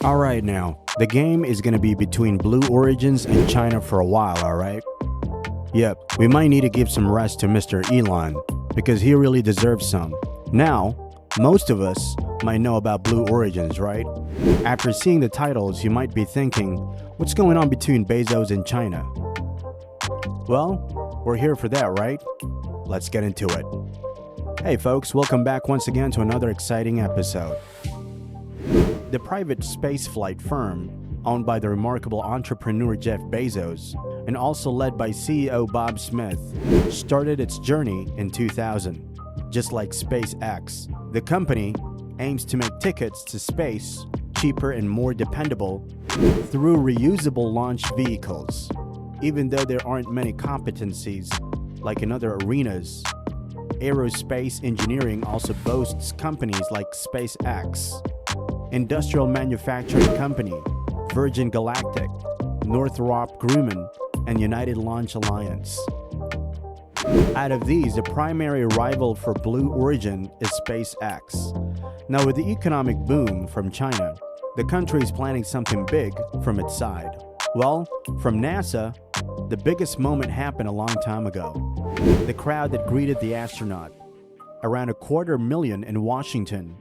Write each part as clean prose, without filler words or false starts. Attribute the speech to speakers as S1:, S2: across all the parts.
S1: Alright now, the game is gonna be between Blue Origins and China for a while, alright? Yep, we might need to give some rest to Mr. Elon, because he really deserves some. Now, most of us might know about Blue Origins, right? After seeing the titles, you might be thinking, what's going on between Bezos and China? Well, we're here for that, right? Let's get into it. Hey folks, welcome back once again to another exciting episode. The private spaceflight firm, owned by the remarkable entrepreneur Jeff Bezos, and also led by CEO Bob Smith, started its journey in 2000. Just like SpaceX, the company aims to make tickets to space cheaper and more dependable through reusable launch vehicles. Even though there aren't many competencies like in other arenas, aerospace engineering also boasts companies like SpaceX, industrial manufacturing company Virgin Galactic, Northrop Grumman, and United Launch Alliance. Out of these, the primary rival for Blue Origin is SpaceX. Now, with the economic boom from China, the country is planning something big from its side. Well, from NASA, the biggest moment happened a long time ago. The crowd that greeted the astronaut, around 250,000 in Washington,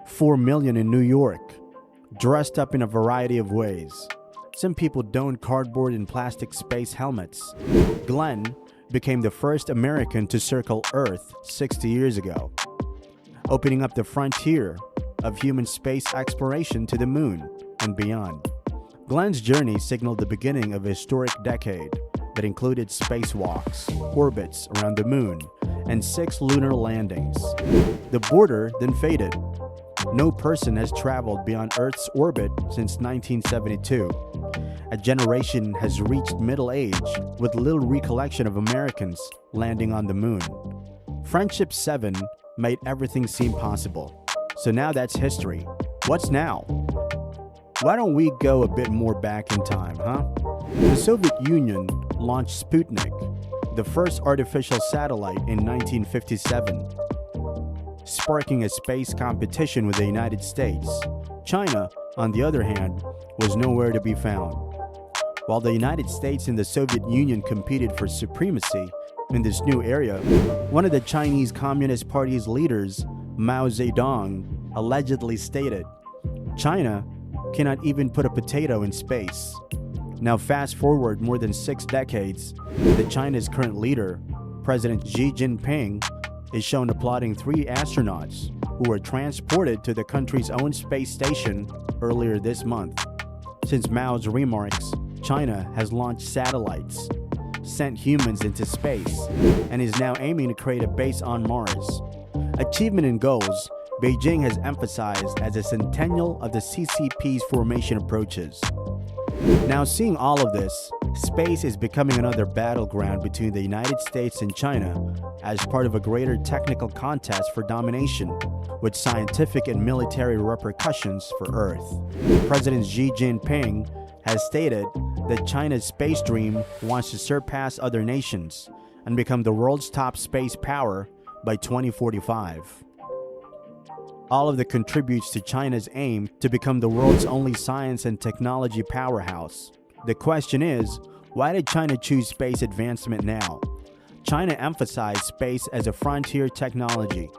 S1: 4 million in New York, dressed up in a variety of ways. Some people donned cardboard and plastic space helmets. Glenn became the first American to circle Earth 60 years ago, opening up the frontier of human space exploration to the moon and beyond. Glenn's journey signaled the beginning of a historic decade that included spacewalks, orbits around the moon, and 6 lunar landings. The border then faded. No person has traveled beyond Earth's orbit since 1972. A generation has reached middle age with little recollection of Americans landing on the moon. Friendship 7 made everything seem possible. So now that's history. What's now? Why don't we go a bit more back in time, huh? The Soviet Union launched Sputnik, the first artificial satellite, in 1957. Sparking a space competition with the United States. China, on the other hand, was nowhere to be found. While the United States and the Soviet Union competed for supremacy in this new area, one of the Chinese Communist Party's leaders, Mao Zedong, allegedly stated, "China cannot even put a potato in space." Now fast forward more than 6 decades, China's current leader, President Xi Jinping, is shown applauding 3 astronauts who were transported to the country's own space station earlier this month. Since Mao's remarks, China has launched satellites, sent humans into space, and is now aiming to create a base on Mars. Achievement and goals Beijing has emphasized as a centennial of the CCP's formation approaches. Now, seeing all of this, space is becoming another battleground between the United States and China as part of a greater technical contest for domination, with scientific and military repercussions for Earth. President Xi Jinping has stated that China's space dream wants to surpass other nations and become the world's top space power by 2045. All of that contributes to China's aim to become the world's only science and technology powerhouse. The question is, why did China choose space advancement now? China emphasized space as a frontier technology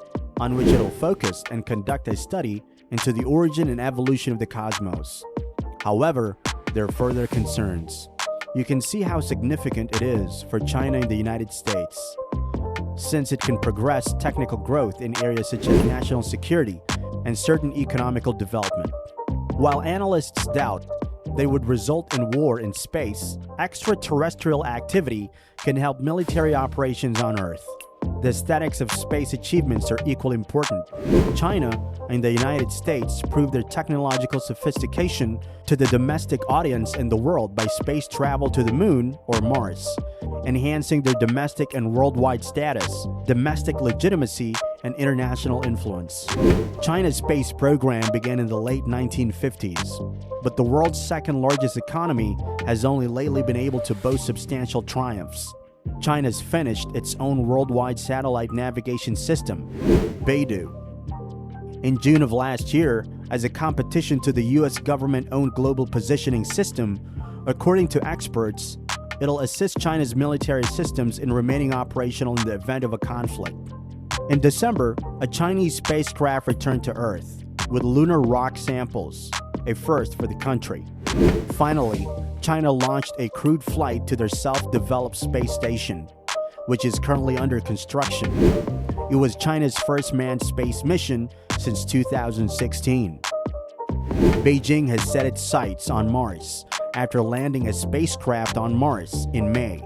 S1: on which it will focus and conduct a study into the origin and evolution of the cosmos. However, there are further concerns. You can see how significant it is for China and the United States, since it can progress technical growth in areas such as national security and certain economical development. While analysts doubt they would result in war in space, extraterrestrial activity can help military operations on Earth. The aesthetics of space achievements are equally important. China and the United States proved their technological sophistication to the domestic audience in the world by space travel to the moon or Mars, enhancing their domestic and worldwide status, domestic legitimacy, and international influence. China's space program began in the late 1950s, but the world's second largest economy has only lately been able to boast substantial triumphs. China's finished its own worldwide satellite navigation system, Beidou. In June of last year, as a competition to the US government-owned global positioning system. According to experts, it'll assist China's military systems in remaining operational in the event of a conflict. In December, a Chinese spacecraft returned to Earth with lunar rock samples, a first for the country. Finally, China launched a crewed flight to their self-developed space station, which is currently under construction. It was China's first manned space mission since 2016. Beijing has set its sights on Mars after landing a spacecraft on Mars in May.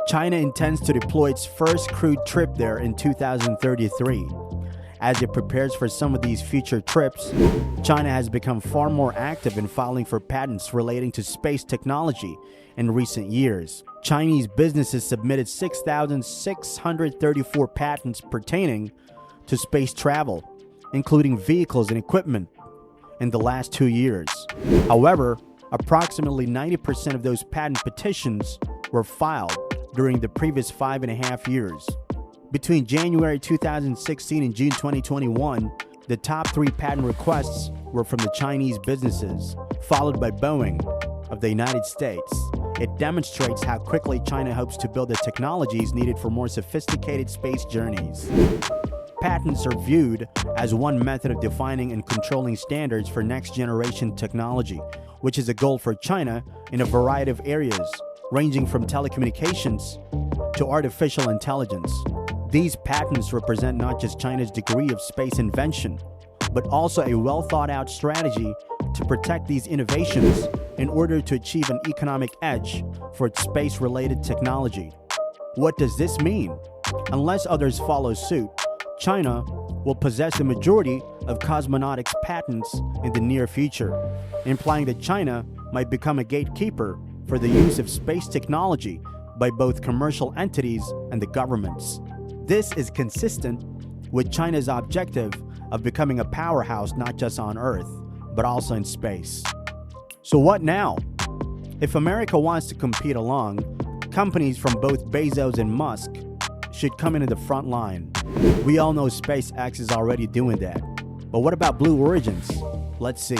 S1: China intends to deploy its first crewed trip there in 2033. As it prepares for some of these future trips, China has become far more active in filing for patents relating to space technology in recent years. Chinese businesses submitted 6,634 patents pertaining to space travel, including vehicles and equipment, in the last 2 years. However, approximately 90% of those patent petitions were filed during the previous 5.5 years. Between January 2016 and June 2021, the top 3 patent requests were from the Chinese businesses, followed by Boeing of the United States. It demonstrates how quickly China hopes to build the technologies needed for more sophisticated space journeys. Patents are viewed as one method of defining and controlling standards for next-generation technology, which is a goal for China in a variety of areas, ranging from telecommunications to artificial intelligence. These patents represent not just China's degree of space invention, but also a well-thought-out strategy to protect these innovations in order to achieve an economic edge for its space-related technology. What does this mean? Unless others follow suit, China will possess the majority of cosmonautics patents in the near future, implying that China might become a gatekeeper for the use of space technology by both commercial entities and the governments. This is consistent with China's objective of becoming a powerhouse not just on Earth, but also in space. So what now? If America wants to compete along, companies from both Bezos and Musk should come into the front line. We all know SpaceX is already doing that. But what about Blue Origins? Let's see.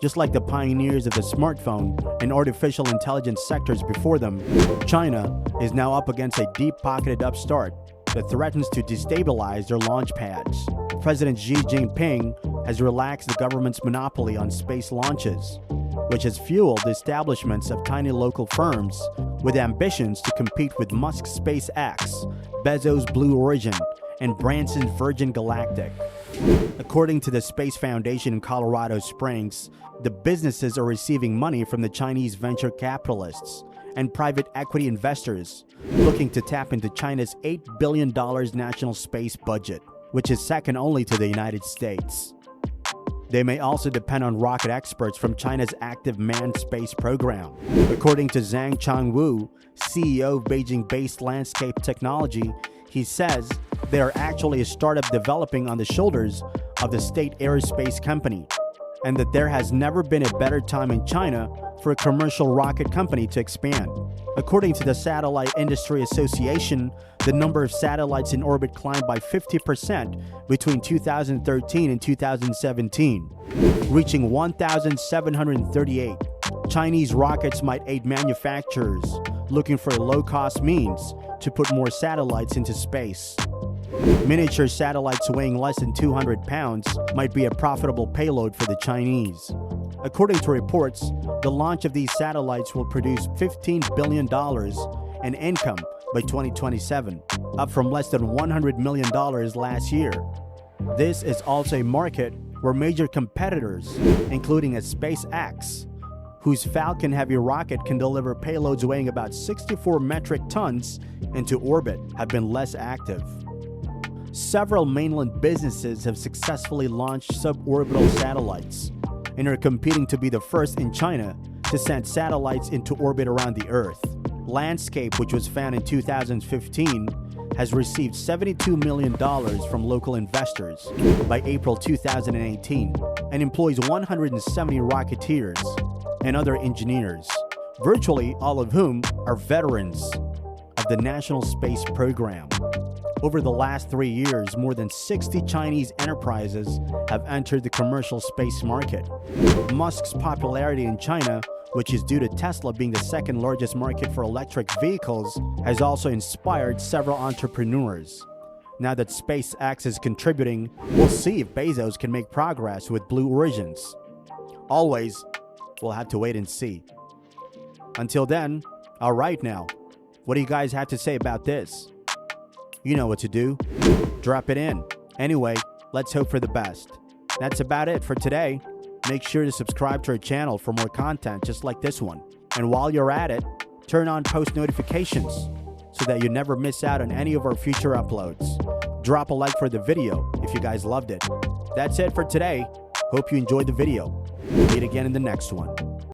S1: Just like the pioneers of the smartphone and artificial intelligence sectors before them, China is now up against a deep-pocketed upstart that threatens to destabilize their launch pads. President Xi Jinping has relaxed the government's monopoly on space launches, which has fueled the establishments of tiny local firms with ambitions to compete with Musk's SpaceX, Bezos' Blue Origin, and Branson's Virgin Galactic. According to the Space Foundation in Colorado Springs, the businesses are receiving money from the Chinese venture capitalists and private equity investors looking to tap into China's $8 billion national space budget, which is second only to the United States. They may also depend on rocket experts from China's active manned space program. According to Zhang Changwu, CEO of Beijing-based Landscape Technology, he says they are actually a startup developing on the shoulders of the state aerospace company, and that there has never been a better time in China for a commercial rocket company to expand. According to the Satellite Industry Association, the number of satellites in orbit climbed by 50% between 2013 and 2017, reaching 1,738. Chinese rockets might aid manufacturers looking for low-cost means to put more satellites into space. Miniature satellites weighing less than 200 pounds might be a profitable payload for the Chinese. According to reports, the launch of these satellites will produce $15 billion in income by 2027, up from less than $100 million last year. This is also a market where major competitors, including a SpaceX, whose Falcon Heavy rocket can deliver payloads weighing about 64 metric tons into orbit, have been less active. Several mainland businesses have successfully launched suborbital satellites and are competing to be the first in China to send satellites into orbit around the Earth. Landscape, which was founded in 2015, has received $72 million from local investors by April 2018 and employs 170 rocketeers and other engineers, virtually all of whom are veterans of the National Space Program. Over the last 3 years, more than 60 Chinese enterprises have entered the commercial space market. Musk's popularity in China, which is due to Tesla being the second largest market for electric vehicles, has also inspired several entrepreneurs. Now that SpaceX is contributing, we'll see if Bezos can make progress with Blue Origins. Always, we'll have to wait and see. Until then, all right now, what do you guys have to say about this? You know what to do. Drop it in. Anyway, let's hope for the best. That's about it for today. Make sure to subscribe to our channel for more content just like this one. And while you're at it, turn on post notifications so that you never miss out on any of our future uploads. Drop a like for the video if you guys loved it. That's it for today. Hope you enjoyed the video. Meet again in the next one.